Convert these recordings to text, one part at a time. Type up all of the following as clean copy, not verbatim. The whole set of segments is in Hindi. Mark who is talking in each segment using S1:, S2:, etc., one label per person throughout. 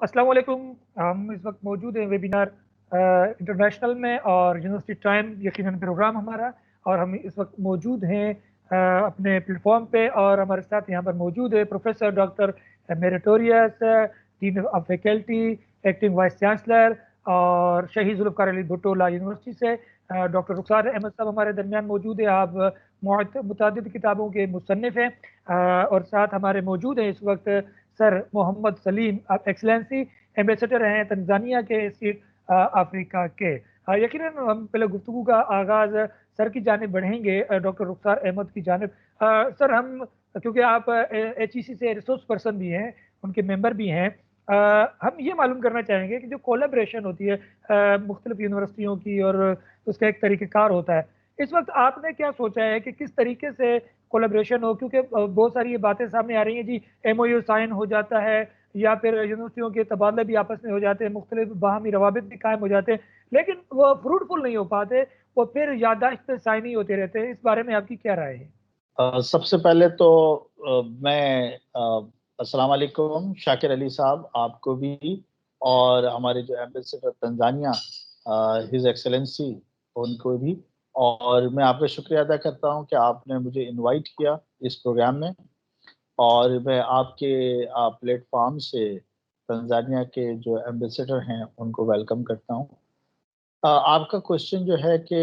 S1: अस्सलाम वालेकुम। हम इस वक्त मौजूद हैं वेबिनार इंटरनेशनल में और यूनिवर्सिटी टाइम यकीनन प्रोग्राम हमारा, और हम इस वक्त मौजूद हैं अपने प्लेटफॉर्म पे, और हमारे साथ यहाँ पर मौजूद है professor doctor meritorious, dean of faculty, acting vice chancellor और शहीद जुल्फ़िकार अली भुट्टो लॉ यूनिवर्सिटी से डॉक्टर रुखसार अहमद साहब हमारे दरमियान मौजूद है। आप मुतअद्दिद किताबों के मुसन्निफ हैं, और साथ हमारे मौजूद हैं इस वक्त सर मोहम्मद सलीम, आप एक्सलेंसी एम्बेसडर हैं तंजानिया के ईस्ट अफ्रीका के। यकीनन हम पहले गुफ्तगू का आगाज़ सर की जानिब बढ़ेंगे, डॉक्टर रुखसार अहमद की जानिब। सर, हम क्योंकि आप HEC से रिसोर्स पर्सन भी हैं, उनके मेंबर भी हैं, हम ये मालूम करना चाहेंगे कि जो कोलैबोरेशन होती है मुख्तलिफ यूनिवर्सिटियों की, और उसका एक तरीक़ेकार होता है, इस वक्त आपने क्या सोचा है कि किस तरीके से कोलैबोरेशन हो? क्योंकि बहुत सारी ये बातें सामने आ रही हैं जी, MOU साइन हो जाता है या फिर यूनिवर्सिटियों के तबादले भी आपस में हो जाते हैं, मुख्तलिफ बाहमी रवाबित भी कायम हो जाते हैं, लेकिन वो फ्रूटफुल नहीं हो पाते, वो फिर याददाश्त पे साइन ही होते रहते हैं। इस बारे में आपकी क्या राय है?
S2: सबसे पहले तो मैं अस्सलाम वालेकुम शाकिर अली साहब, आपको भी और हमारे जो एम्बेसडर तंजानिया हिज एक्सेलेंसी उनको भी, और मैं आपका शुक्रिया अदा करता हूं कि आपने मुझे इनवाइट किया इस प्रोग्राम में, और मैं आपके प्लेटफॉर्म से तंजानिया के जो एम्बेसडर हैं उनको वेलकम करता हूं। आपका क्वेश्चन जो है कि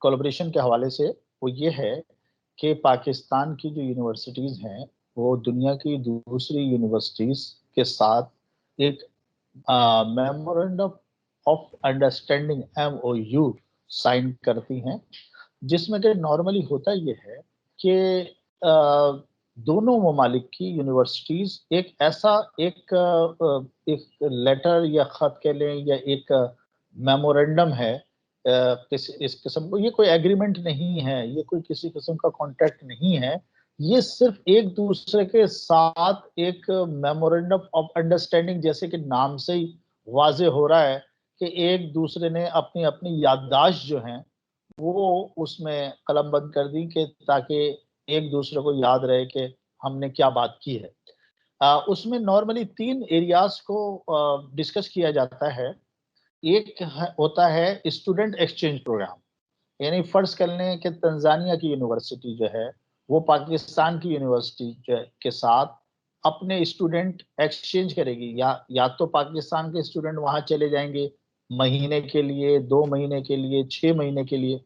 S2: कोलैबोरेशन के हवाले से, वो ये है कि पाकिस्तान की जो यूनिवर्सिटीज़ हैं वो दुनिया की दूसरी यूनिवर्सिटीज़ के साथ एक memorandum of understanding MOU sign करती हैं, जिसमें कि नॉर्मली होता ये है कि दोनों ममालिक की यूनिवर्सिटीज़ एक ऐसा एक लेटर या ख़त कह लें या एक मेमोरेंडम है, इस किस्म को, ये कोई एग्रीमेंट नहीं है, ये कोई किसी किस्म का कॉन्ट्रैक्ट नहीं है, ये सिर्फ एक दूसरे के साथ एक मेमोरेंडम ऑफ अंडरस्टैंडिंग, जैसे कि नाम से ही वाजे हो रहा है कि एक दूसरे ने अपनी अपनी याददाश्त जो हैं वो उसमें कलमबंद कर दी, कि ताकि एक दूसरे को याद रहे कि हमने क्या बात की है। उसमें नॉर्मली 3 एरियाज को डिस्कस किया जाता है। एक होता है स्टूडेंट एक्सचेंज प्रोग्राम, यानी फर्ज कर लें कि तंजानिया की यूनिवर्सिटी जो है वो पाकिस्तान की यूनिवर्सिटी के साथ अपने स्टूडेंट एक्सचेंज करेगी, या तो पाकिस्तान के स्टूडेंट वहां चले जाएंगे महीने के लिए, 2 महीने के लिए, 6 महीने के लिए,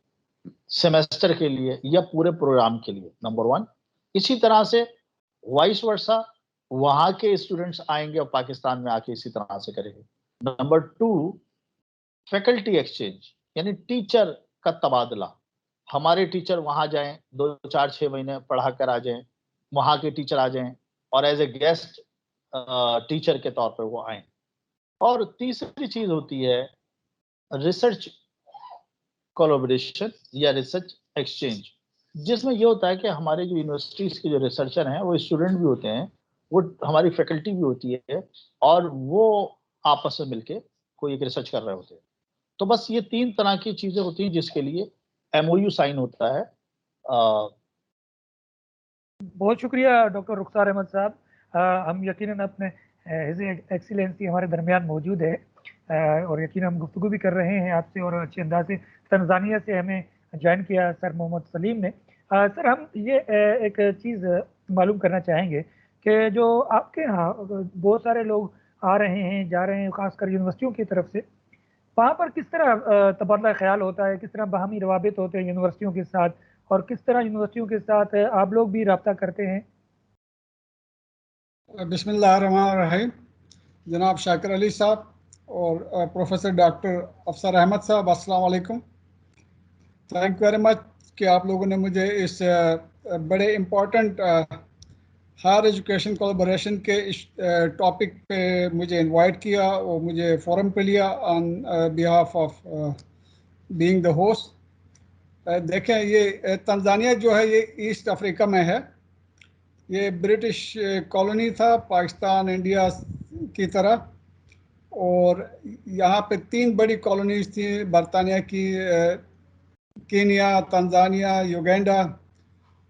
S2: सेमेस्टर के लिए, या पूरे प्रोग्राम के लिए, नंबर 1। इसी तरह से वाइस वर्सा, वहां के स्टूडेंट्स आएंगे और पाकिस्तान में आके इसी तरह से करेंगे। नंबर 2, फैकल्टी एक्सचेंज, यानी टीचर का तबादला। हमारे टीचर वहां जाएं, 2, 4, 6 महीने पढ़ा कर आ जाएं, वहां के टीचर आ जाएं और एज ए गेस्ट टीचर के तौर पर वो आए। और तीसरी चीज होती है रिसर्च कोलैबोरेशन या रिसर्च एक्सचेंज, जिसमें ये होता है कि हमारे जो यूनिवर्सिटीज के जो रिसर्चर हैं वो स्टूडेंट भी होते हैं, वो हमारी फैकल्टी भी होती है, और वो आपस में मिलके कोई एक रिसर्च कर रहे होते हैं। तो बस ये 3 तरह की चीजें होती हैं जिसके लिए MOU साइन होता है।
S1: बहुत शुक्रिया डॉक्टर रुखसार अहमद साहब। हम यकीनन अपने हिज एक्सीलेंसी हमारे दरमियान मौजूद है, और यकीनन हम गुफ्तगू भी कर रहे हैं आपसे, और अच्छे अंदाज से तंजानिया से हमें ज्वाइन किया सर मोहम्मद सलीम ने। सर, हम ये एक चीज़ मालूम करना चाहेंगे कि जो आपके यहाँ बहुत सारे लोग आ रहे हैं, जा रहे हैं, ख़ासकर यूनिवर्सिटियों की तरफ से, वहाँ पर किस तरह तबादला ख्याल होता है, किस तरह बाहमी रवाबित होते हैं यूनिवर्सिटियों के साथ, और किस तरह यूनिवर्सिटियों के साथ आप लोग भी रब्ता करते हैं?
S3: बिस्मिल्लाहिर्रहमानिर्रहीम। जनाब शाकिर अली साहब और प्रोफेसर डॉक्टर अफसर अहमद साहब, अस्सलाम वालेकुम। थैंक यू वेरी मच कि आप लोगों ने मुझे इस बड़े इम्पोर्टेंट हायर एजुकेशन कोलैबोरेशन के इस टॉपिक पे मुझे इनवाइट किया और मुझे फोरम पे लिया on behalf of being the host. देखें, ये तंजानिया जो है ये ईस्ट अफ्रीका में है। ये ब्रिटिश कॉलोनी था पाकिस्तान इंडिया की तरह, और यहाँ पे 3 बड़ी कॉलोनीज थी बरतानिया की, कीनिया, तंजानिया, युगांडा।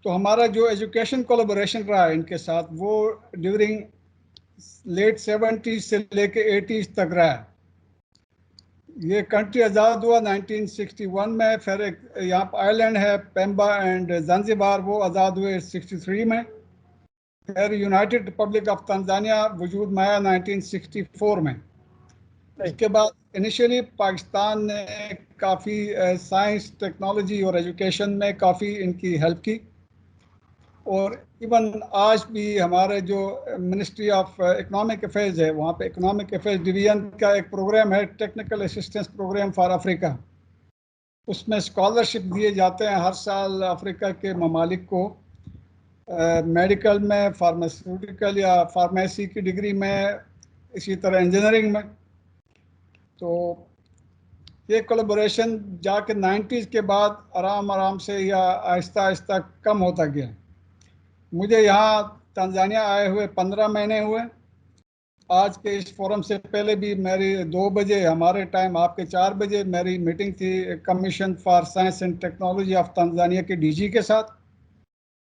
S3: तो हमारा जो एजुकेशन कोलैबोरेशन रहा है इनके साथ, वो ड्यूरिंग लेट 70s से लेके 80s तक रहा है। ये कंट्री आज़ाद हुआ 1961 में। फिर एक यहाँ पर आइलैंड है पेम्बा एंड ज़ांज़ीबार, वो आज़ाद हुए 63 में। फिर यूनाइटेड रिपब्लिक ऑफ तंजानिया वजूद में आया 1964 में। इसके बाद इनिशियली पाकिस्तान ने काफ़ी साइंस, टेक्नोलॉजी और एजुकेशन में काफ़ी इनकी हेल्प की, और इवन आज भी हमारे जो मिनिस्ट्री ऑफ इकोनॉमिक अफेयर्स है, वहाँ पे इकोनॉमिक अफेयर्स डिवीजन का एक प्रोग्राम है, technical assistance programme for Africa. उसमें स्कॉलरशिप दिए जाते हैं हर साल अफ्रीका के ममालिक को, मेडिकल में, फार्मास्यूटिकल या फार्मेसी की डिग्री में, इसी तरह इंजीनियरिंग में। तो ये कोलैबोरेशन जाके 90s के बाद आराम आराम से या आहिस्ता आहिस्ता कम होता गया। मुझे यहाँ तंजानिया आए हुए 15 महीने हुए। आज के इस फोरम से पहले भी मेरी 2 बजे हमारे टाइम, आपके 4 बजे मेरी मीटिंग थी commission for science and technology of Tanzania के डीजी के साथ।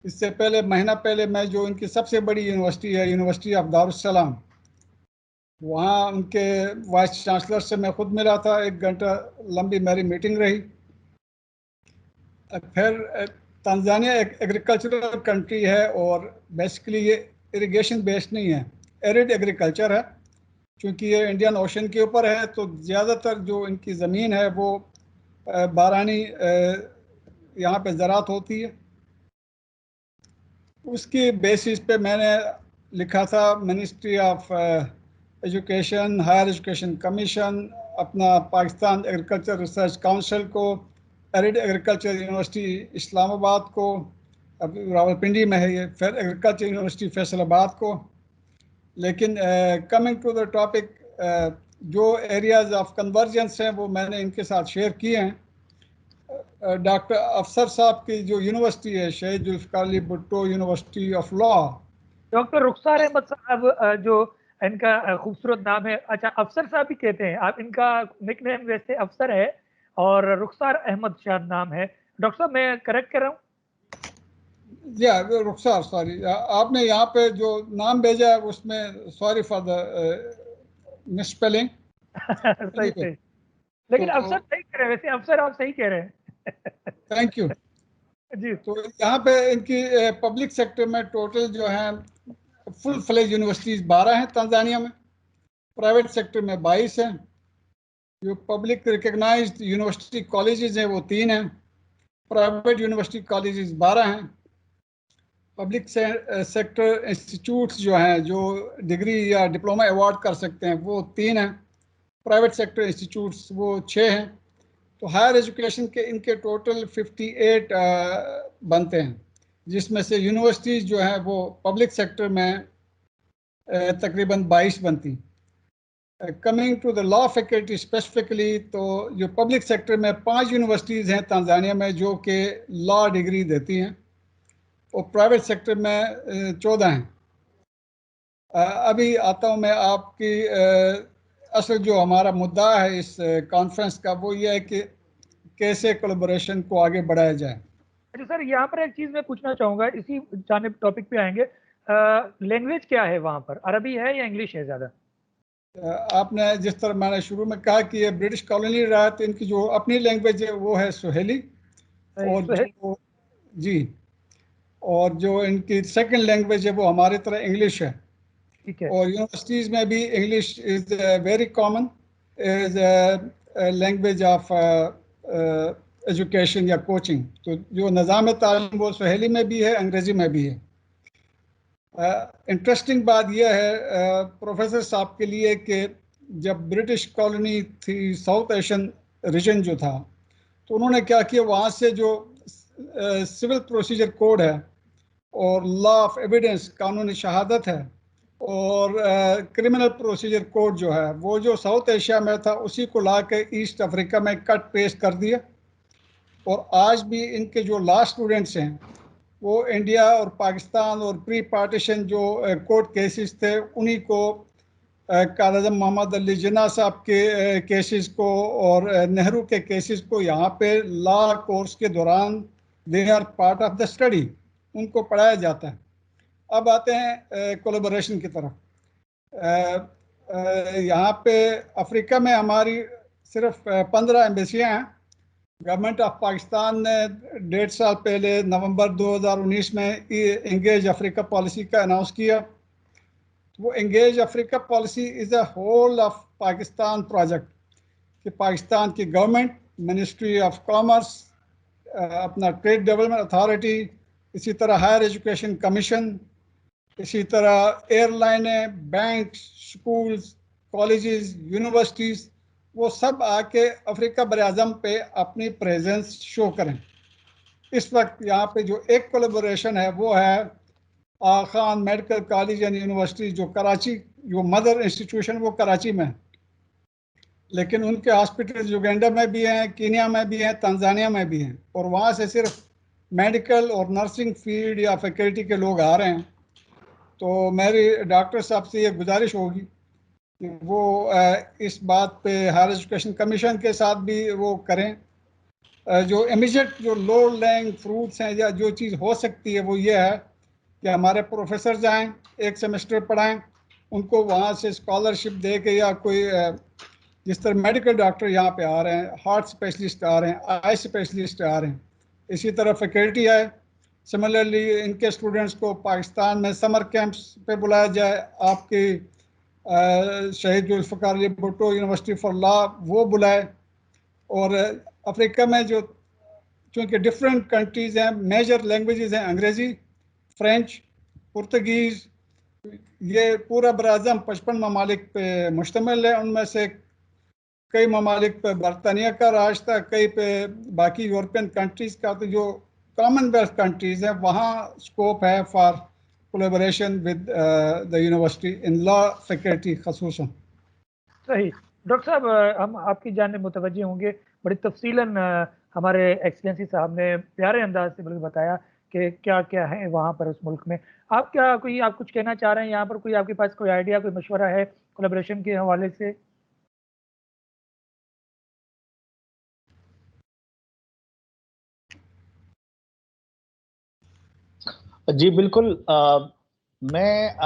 S3: इससे पहले महीना पहले मैं जो इनकी सबसे बड़ी यूनिवर्सिटी है, यूनिवर्सिटी ऑफ दारुस्सलाम, वहाँ उनके वाइस चांसलर से मैं खुद मिला था। 1 घंटा लंबी मेरी मीटिंग रही। फिर तंजानिया एक एग्रीकल्चरल कंट्री है और बेसिकली ये इरिगेशन बेस्ड नहीं है, एरिड एग्रीकल्चर है। क्योंकि ये इंडियन ओशन के ऊपर है, तो ज़्यादातर जो इनकी ज़मीन है वो बारानी यहाँ पे ज़राअत होती है। उसकी बेसिस पे मैंने लिखा था ministry of education, higher education commission, अपना पाकिस्तान एग्रीकल्चर रिसर्च काउंसिल को, एरिड एग्रीकल्चर यूनिवर्सिटी इस्लामाबाद को, अभी रावलपिंडी में है ये, फिर एग्रीकल्चर यूनिवर्सिटी फैसलाबाद को। लेकिन कमिंग टू द टॉपिक, जो एरियाज ऑफ कन्वर्जेंस हैं वो मैंने इनके साथ शेयर किए हैं। डॉक्टर अफसर साहब की जो यूनिवर्सिटी है, Shaheed Zulfikar Ali Bhutto university of law,
S1: doctor Rukhsar Ahmed साहब, जो इनका खूबसूरत नाम है, अच्छा अफसर साहब भी कहते हैं आप, इनका निकनेम वैसे अफसर है और रुखसार अहमद शायद नाम है। डॉक्टर साहब मैं करेक्ट कर रहा हूँ?
S3: या रुखसार, सॉरी, आपने यहाँ पे जो नाम भेजा है उसमें सॉरी फॉर द मिसस्पेलिंग।
S1: सही सही, लेकिन अफसर सही कह रहे हैं, वैसे अफसर आप सही कह रहे हैं।
S3: थैंक यू
S1: जी।
S3: तो यहाँ पे इनकी पब्लिक सेक्टर में टोटल जो है फुल फ्लेज यूनिवर्सिटीज 12 हैं तंजानिया में, प्राइवेट सेक्टर में 22 हैं। जो पब्लिक रिकग्नाइज्ड यूनिवर्सिटी कॉलेजेस हैं वो 3 हैं, प्राइवेट यूनिवर्सिटी कॉलेजेस 12 हैं। पब्लिक सेक्टर इंस्टीट्यूट्स जो हैं जो डिग्री या डिप्लोमा अवार्ड कर सकते हैं वो 3 हैं, प्राइवेट सेक्टर इंस्टीट्यूट्स वो 6 हैं। तो हायर एजुकेशन के इनके टोटल 58 बनते हैं, जिसमें से यूनिवर्सिटीज़ जो हैं वो पब्लिक सेक्टर में तकरीबन 22 बनती। Coming to the law faculty specifically, तो जो पब्लिक सेक्टर में 5 यूनिवर्सिटीज़ हैं तंजानिया में जो कि लॉ डिग्री देती हैं, और प्राइवेट सेक्टर में 14 हैं। अभी आता हूँ मैं आपकी असल जो हमारा मुद्दा है इस कॉन्फ्रेंस का, वो ये है कि कैसे कोलैबोरेशन को आगे बढ़ाया जाए।
S1: अच्छा सर, यहाँ पर एक चीज़ मैं पूछना चाहूँगा, इसी जानिब टॉपिक पे आएंगे। लैंग्वेज क्या है वहाँ पर, अरबी है या इंग्लिश है ज़्यादा?
S3: आपने जिस तरह मैंने शुरू में कहा कि ये ब्रिटिश कॉलोनी रहा, तो इनकी जो अपनी लैंग्वेज है वो है सुहेली, और जो जी, और जो इनकी सेकंड लैंग्वेज है वो हमारी तरह इंग्लिश है।
S1: ठीक है।
S3: और यूनिवर्सिटीज़ में भी English is very common as language of education या कोचिंग। तो जो निज़ाम तालीम वो सुहेली में भी है, अंग्रेज़ी में भी है। इंटरेस्टिंग बात यह है प्रोफेसर साहब के लिए कि जब ब्रिटिश कॉलोनी थी, साउथ एशियन रीजन जो था, तो उन्होंने क्या किया, वहाँ से जो सिविल प्रोसीजर कोड है और लॉ ऑफ एविडेंस, कानूनी शहादत है, और क्रिमिनल प्रोसीजर कोड जो है, वो जो साउथ एशिया में था उसी को ला के ईस्ट अफ्रीका में कट पेस्ट कर दिया। और आज भी इनके जो लॉ स्टूडेंट्स हैं वो इंडिया और पाकिस्तान और प्री पार्टीशन जो कोर्ट केसेस थे उन्हीं को, कायद आज़म मोहम्मद अली जिन्ना साहब के केसेस को और नेहरू के केसेस को यहाँ पे लॉ कोर्स के दौरान they are part of the study, उनको पढ़ाया जाता है। अब आते हैं कोलैबोरेशन की तरफ। यहाँ पे अफ्रीका में हमारी सिर्फ 15 एम्बेसियाँ हैं। गवर्नमेंट ऑफ पाकिस्तान ने 1.5 साल पहले नवंबर 2019 में एंगेज अफ्रीका पॉलिसी का अनाउंस किया। वो engage Africa policy is a whole of Pakistan project कि पाकिस्तान की गवर्नमेंट, मिनिस्ट्री ऑफ कॉमर्स, अपना ट्रेड डेवलपमेंट अथॉरिटी, इसी तरह हायर एजुकेशन कमीशन, इसी तरह एयरलाइनें, बैंक, स्कूल्स, कॉलेजेस, यूनिवर्सिटीज़, वो सब आके अफ्रीका बर-ए-आज़म पे अपनी प्रेजेंस शो करें। इस वक्त यहाँ पे जो एक कोलैबोरेशन है वो है Aga Khan medical college and university, जो कराची, जो मदर इंस्टीट्यूशन वो कराची में है, लेकिन उनके हॉस्पिटल युगांडा में भी हैं, कीनिया में भी हैं, तंजानिया में भी हैं, और वहाँ से सिर्फ मेडिकल और नर्सिंग फील्ड या फैकल्टी के लोग आ रहे हैं। तो मेरी डॉक्टर साहब से ये गुजारिश होगी कि वो इस बात पे हायर एजुकेशन कमीशन के साथ भी वो करें। जो इमीडिएट जो लो लैंग फ्रूट्स हैं या जो चीज़ हो सकती है वो ये है कि हमारे प्रोफेसर जाएं, एक सेमेस्टर पढ़ाएं, उनको वहाँ से स्कॉलरशिप दे के, या कोई जिस तरह मेडिकल डॉक्टर यहाँ पे आ रहे हैं, हार्ट स्पेशलिस्ट आ रहे हैं, आई स्पेशलिस्ट आ रहे हैं, इसी तरह फैकल्टी है। सिमिलरली इनके स्टूडेंट्स को पाकिस्तान में समर कैंप्स पे बुलाया जाए। आपकी Shaheed Zulfikar Ali Bhutto university for law वो बुलाए। और अफ्रीका में जो चूँकि डिफरेंट कंट्रीज़ हैं, मेजर लैंग्वेजेस हैं अंग्रेज़ी, फ्रेंच, पुर्तगीज़, ये पूरा बर-ए-आज़म 55 ममालिक पे मुश्तमिल है। उनमें से कई ममालिक पे बरतानिया का राज था, कई पे बाकी यूरोपियन कंट्रीज़ का। तो जो कॉमनवेल्थ कंट्रीज़ हैं वहाँ स्कोप है for collaboration with the university in law faculty खसूसन।
S1: सही डॉक्टर साहब, हम आपकी जानिब मुतवज्जे होंगे। बड़ी तफसीलन हमारे एक्सीलेंसी साहब ने प्यारे अंदाज से बल्कि बताया कि क्या क्या है वहाँ पर उस मुल्क में। आप कुछ कहना चाह रहे हैं यहाँ पर? कोई आपके पास कोई आइडिया, कोई मशवरा है कोलैबोरेशन के हवाले से?
S2: जी बिल्कुल। मैं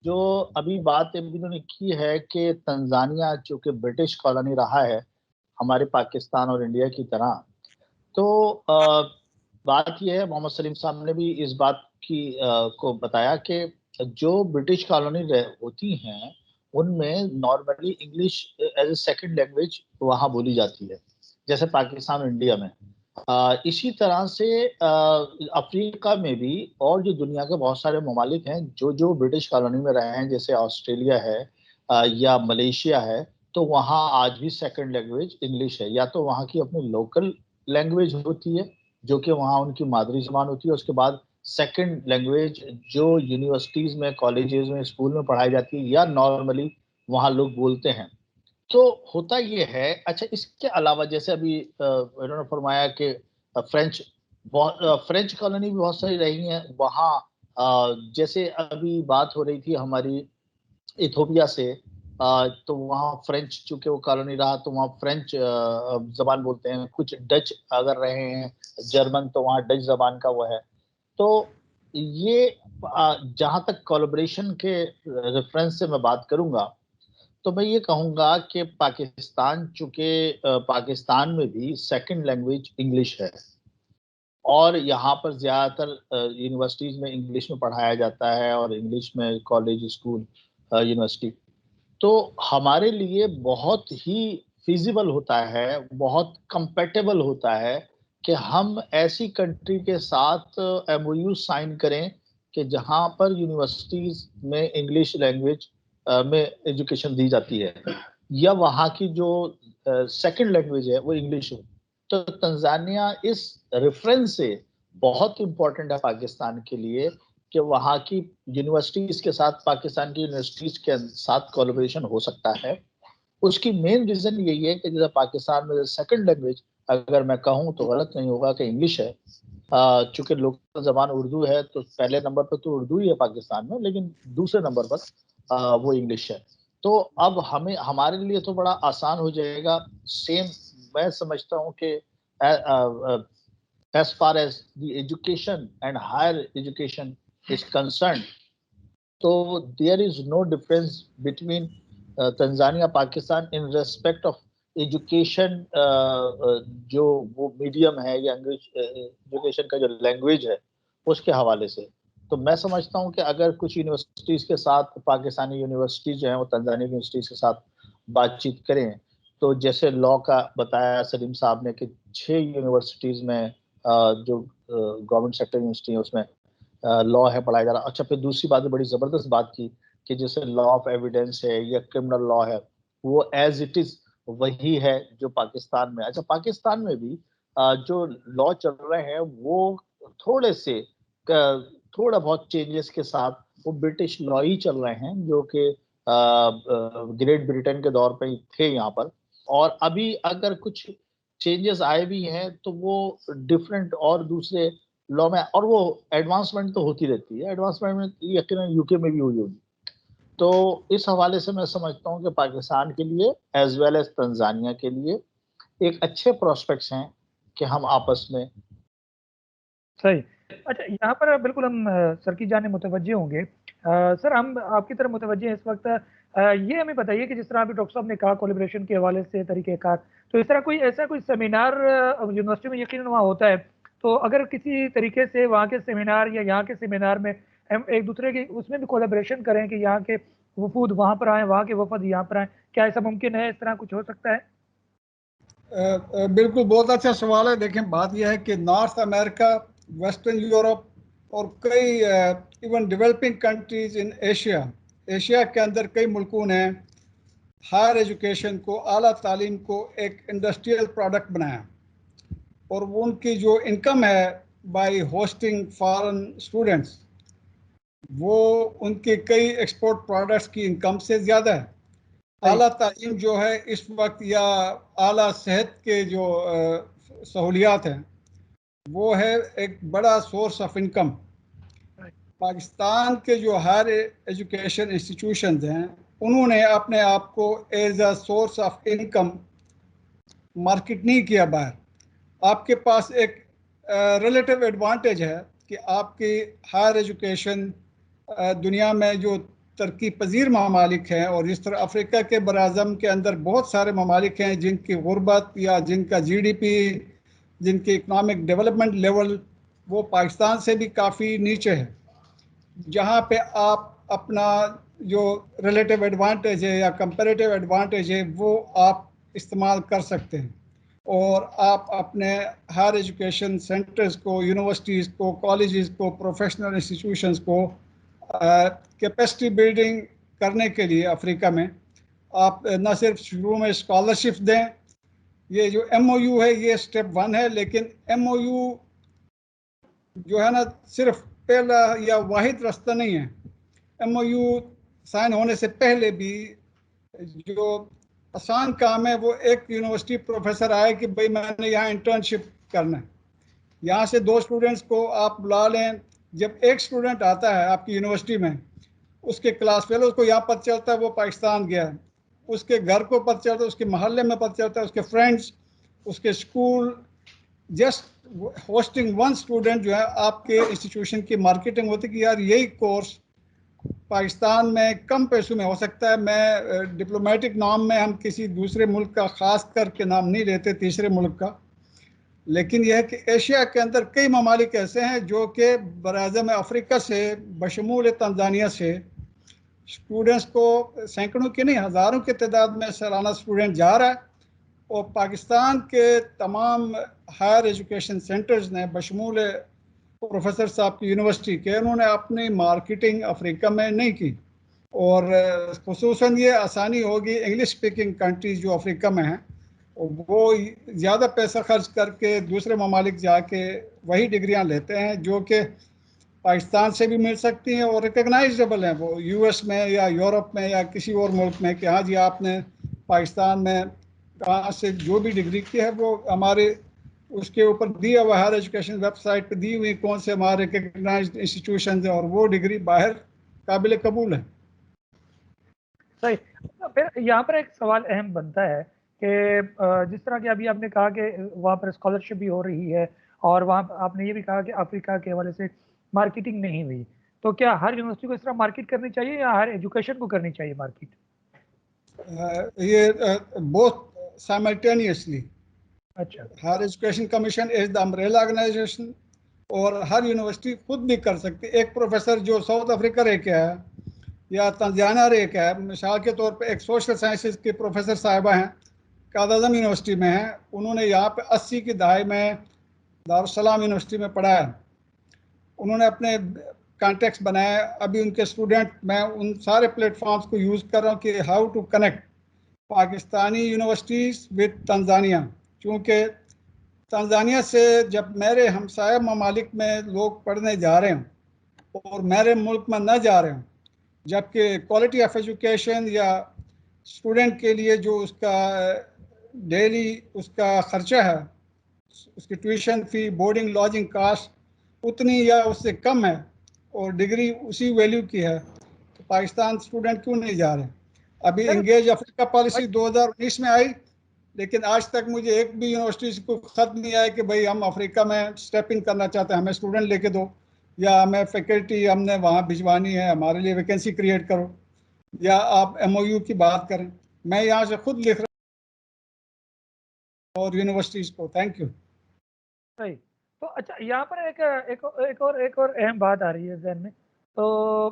S2: जो अभी बात इन्होंने की है कि तंजानिया चूंकि ब्रिटिश कॉलोनी रहा है हमारे पाकिस्तान और इंडिया की तरह, तो बात यह है, मोहम्मद सलीम साहब ने भी इस बात की को बताया कि जो ब्रिटिश कॉलोनी होती हैं उनमें normally English as a second language वहाँ बोली जाती है, जैसे पाकिस्तान और इंडिया में। इसी तरह से अफ्रीका में भी और जो दुनिया के बहुत सारे ममालिक हैं जो जो ब्रिटिश कॉलोनी में रहे हैं, जैसे ऑस्ट्रेलिया है या मलेशिया है, तो वहाँ आज भी सेकंड लैंग्वेज इंग्लिश है। या तो वहाँ की अपनी लोकल लैंग्वेज होती है जो कि वहाँ उनकी मादरी ज़बान होती है, उसके बाद सेकंड लैंग्वेज जो यूनिवर्सिटीज़ में, कॉलेजेस में, स्कूल में पढ़ाई जाती है या नॉर्मली वहाँ लोग बोलते हैं। तो होता ये है। अच्छा, इसके अलावा जैसे अभी इन्होंने फरमाया कि फ्रेंच फ्रेंच कॉलोनी भी बहुत सारी रही हैं वहाँ। जैसे अभी बात हो रही थी हमारी इथोपिया से, तो वहाँ फ्रेंच चूंकि वो कॉलोनी रहा तो वहाँ फ्रेंच जबान बोलते हैं। कुछ डच अगर रहे हैं, जर्मन, तो वहाँ डच जबान का वो है। तो ये जहाँ तक कोलैबोरेशन के रेफरेंस से मैं बात करूंगा तो मैं ये कहूंगा कि पाकिस्तान चूंकि पाकिस्तान में भी सेकंड लैंग्वेज इंग्लिश है और यहाँ पर ज़्यादातर यूनिवर्सिटीज़ में इंग्लिश में पढ़ाया जाता है और इंग्लिश में कॉलेज, स्कूल, यूनिवर्सिटी। तो हमारे लिए बहुत ही फिजिबल होता है, बहुत कंपेटेबल होता है कि हम ऐसी कंट्री के साथ एमओयू साइन करें कि जहाँ पर यूनिवर्सिटीज़ में इंग्लिश लैंग्वेज में एजुकेशन दी जाती है या वहाँ की जो सेकंड लैंग्वेज है वो इंग्लिश हो। तो तंजानिया इस रेफरेंस से बहुत इंपॉर्टेंट है पाकिस्तान के लिए कि वहाँ की यूनिवर्सिटीज के साथ, पाकिस्तान की यूनिवर्सिटीज के साथ कोलैबोरेशन हो सकता है। उसकी मेन रीजन यही है कि जैसे पाकिस्तान में सेकंड लैंग्वेज अगर मैं कहूँ तो गलत नहीं होगा कि इंग्लिश है। चूंकि लोकल जबान उर्दू है तो पहले नंबर पर तो उर्दू ही है पाकिस्तान में, लेकिन दूसरे नंबर पर वो इंग्लिश है। तो अब हमें, हमारे लिए तो बड़ा आसान हो जाएगा। सेम मैं समझता हूँ कि as far as the education and higher education is concerned, तो there is no difference between Tanzania Pakistan in respect of education, जो वो मीडियम है या एजुकेशन का जो लैंग्वेज है उसके हवाले से। तो मैं समझता हूँ कि अगर कुछ यूनिवर्सिटीज के साथ पाकिस्तानी यूनिवर्सिटीज जो हैं वो तंजानिया यूनिवर्सिटीज के साथ बातचीत करें, तो जैसे लॉ का बताया सलीम साहब ने कि 6 यूनिवर्सिटीज में जो गवर्नमेंट सेक्टर यूनिवर्सिटी है उसमें लॉ है पढ़ाया जा रहा। अच्छा, फिर दूसरी बात, बड़ी जबरदस्त बात की कि जैसे लॉ ऑफ एविडेंस है या क्रिमिनल लॉ है, वो एज इट इज वही है जो पाकिस्तान में। अच्छा, पाकिस्तान में भी जो लॉ चल रहे हैं वो थोड़े से थोड़ा बहुत चेंजेस के साथ वो ब्रिटिश लॉ ही चल रहे हैं, जो कि ग्रेट ब्रिटेन के दौर पे ही थे यहाँ पर। और अभी अगर कुछ चेंजेस आए भी हैं तो वो डिफरेंट और दूसरे लॉ में, और वो एडवांसमेंट तो होती रहती है, एडवांसमेंट में यकीनन यूके में भी हुई होगी। तो इस हवाले से मैं समझता हूँ कि पाकिस्तान के लिए एज वेल एज तंजानिया के लिए एक अच्छे प्रोस्पेक्ट्स हैं कि हम आपस में।
S1: सही। अच्छा, यहाँ पर बिल्कुल हम सर की जाने मुतवज्जे होंगे। सर, हम आपकी तरफ मुतवज्जे हैं इस वक्त। ये हमें बताइए कि जिस तरह अभी डॉक्टर साहब ने कहा कोलिब्रेशन के हवाले से तरीक़ेकार, तो इस तरह कोई ऐसा कोई सेमिनार यूनिवर्सिटी में यकीनन वहाँ होता है, तो अगर किसी तरीके से वहाँ के सेमिनार या यहाँ के सेमिनार में हम एक दूसरे की उसमें भी कोलिब्रेशन करें कि यहाँ के वफूद वहाँ पर आएँ, वहाँ के वफद यहाँ पर आएँ, क्या ऐसा मुमकिन है? इस तरह कुछ हो सकता है?
S3: बिल्कुल, बहुत अच्छा सवाल है। देखें, बात यह है कि नॉर्थ अमेरिका, वेस्टर्न यूरोप और कई even developing countries in Asia, Asia के अंदर कई मुल्कों ने हायर एजुकेशन को, आला तालीम को एक इंडस्ट्रियल प्रोडक्ट बनाया, और उनकी जो इनकम है बाय होस्टिंग फॉरेन स्टूडेंट्स, वो उनके कई एक्सपोर्ट प्रोडक्ट्स की इनकम से ज़्यादा है। आला तालीम जो है इस वक्त, या आला सेहत के जो सहूलियात हैं, वो है एक बड़ा सोर्स ऑफ इनकम। पाकिस्तान के जो हायर एजुकेशन इंस्टीट्यूशंस हैं, उन्होंने अपने आप को as a source of income market नहीं किया बाहर। आपके पास एक रिलेटिव एडवांटेज है कि आपकी हायर एजुकेशन दुनिया में जो तरक्की पजीर ममालिक हैं, और जिस तरह अफ्रीका के बराज़म के अंदर बहुत सारे ममालिक हैं जिनकी गुर्बत या जिनका GDP, जिनकी इकनॉमिक डेवलपमेंट लेवल वो पाकिस्तान से भी काफ़ी नीचे है, जहाँ पे आप अपना जो रिलेटिव एडवांटेज है या कंपैरेटिव एडवांटेज है वो आप इस्तेमाल कर सकते हैं, और आप अपने हायर एजुकेशन सेंटर्स को, यूनिवर्सिटीज़ को, कॉलेजेस को, प्रोफेशनल इंस्टीट्यूशंस को कैपेसिटी बिल्डिंग करने के लिए अफ्रीका में आप न सिर्फ शुरू में स्कॉलरशिप दें। ये जो MOU है ये स्टेप 1 है, लेकिन MOU जो है ना सिर्फ पहला या वाहिद रास्ता नहीं है। MOU साइन होने से पहले भी जो आसान काम है वो एक यूनिवर्सिटी प्रोफेसर आए कि भाई मैंने यहाँ इंटर्नशिप करना है, यहाँ से 2 स्टूडेंट्स को आप बुला लें। जब एक स्टूडेंट आता है आपकी यूनिवर्सिटी में, उसके क्लास फेलो को यहाँ पता चलता है वो पाकिस्तान गया है, उसके घर को पता चलता है, उसके मोहल्ले में पता चलता है, उसके फ्रेंड्स, उसके स्कूल। जस्ट होस्टिंग 1 स्टूडेंट जो है आपके इंस्टीट्यूशन की मार्केटिंग होती है कि यार यही कोर्स पाकिस्तान में कम पैसों में हो सकता है। मैं डिप्लोमेटिक नाम में हम किसी दूसरे मुल्क का ख़ास करके नाम नहीं लेते, तीसरे मुल्क का, लेकिन यह है कि एशिया के अंदर कई ममालिक ऐसे हैं जो कि बराज़म अफ्रीका से बशमूल तंजानिया से स्टूडेंट्स को सैकड़ों के नहीं हज़ारों की तादाद में सालाना स्टूडेंट जा रहा है, और पाकिस्तान के तमाम हायर एजुकेशन सेंटर्स ने बशमूल प्रोफेसर साहब की यूनिवर्सिटी के, उन्होंने अपनी मार्केटिंग अफ्रीका में नहीं की, और खुसूसन ये आसानी होगी इंग्लिश स्पीकिंग कंट्रीज जो अफ्रीका में हैं, वो ज़्यादा पैसा खर्च करके दूसरे ममालिक जाके वही डिग्रियां लेते हैं जो कि पाकिस्तान से भी मिल सकती हैं और रिकगनाइजेबल हैं, वो US में या यूरोप में या किसी और मुल्क में, कि हाँ जी आपने पाकिस्तान में कहाँ से जो भी डिग्री की है वो हमारे उसके ऊपर दिया हुआ हायर एजुकेशन वेबसाइट पे दी हुई कौन से हमारे रिकगनाइज्ड इंस्टीट्यूशन है, और वो डिग्री बाहर काबिल कबूल है।
S1: सही। फिर यहाँ पर एक सवाल अहम बनता है कि जिस तरह की अभी आपने कहा कि वहाँ पर स्कॉलरशिप भी हो रही है, और वहाँ आपने ये भी कहा कि अफ्रीका के हवाले से मार्केटिंग नहीं हुई, तो क्या हर यूनिवर्सिटी को इस तरह मार्केट करनी चाहिए या हर एजुकेशन को करनी चाहिए मार्केट?
S3: ये बोथ साइमल्टेनियसली।
S1: अच्छा,
S3: हर education commission is the umbrella organization और हर यूनिवर्सिटी खुद भी कर सकती है। एक प्रोफेसर जो साउथ अफ्रीका रह के है या तंजानिया रह के है, मिसाल के तौर पे एक सोशल साइंसेज के प्रोफेसर साहिबा हैं, कायद-ए-आज़म यूनिवर्सिटी में हैं, उन्होंने यहाँ पे 80 की दहाई में दारुस्सलाम यूनिवर्सिटी में पढ़ाया। उन्होंने अपने कॉन्टेक्स्ट बनाए। अभी उनके स्टूडेंट, मैं उन सारे प्लेटफॉर्म्स को यूज़ कर रहा हूँ कि how to connect Pakistani universities with Tanzania, क्योंकि तंजानिया से जब मेरे हमसाया ममालिक में लोग पढ़ने जा रहे हों और मेरे मुल्क में न जा रहे हों, जबकि क्वालिटी ऑफ एजुकेशन या स्टूडेंट के लिए जो उसका डेली उसका ख़र्चा है, उसकी tuition fee, boarding, lodging cost उतनी या उससे कम है और डिग्री उसी वैल्यू की है, तो पाकिस्तान स्टूडेंट क्यों नहीं जा रहे? अभी इंगेज अफ्रीका पॉलिसी 2019 में आई, लेकिन आज तक मुझे एक भी यूनिवर्सिटी को खत नहीं आया कि भाई हम अफ्रीका में स्टेप इन करना चाहते हैं, हमें स्टूडेंट लेके दो, या हमें फैकल्टी हमने वहाँ भिजवानी है, हमारे लिए वैकेंसी क्रिएट करो, या आप MOU की बात करें। मैं यहाँ से खुद लिख रहा हूँ और यूनिवर्सिटीज़ को। Thank you.
S1: सही। तो अच्छा, यहाँ पर एक और अहम बात आ रही है ज़हन में। तो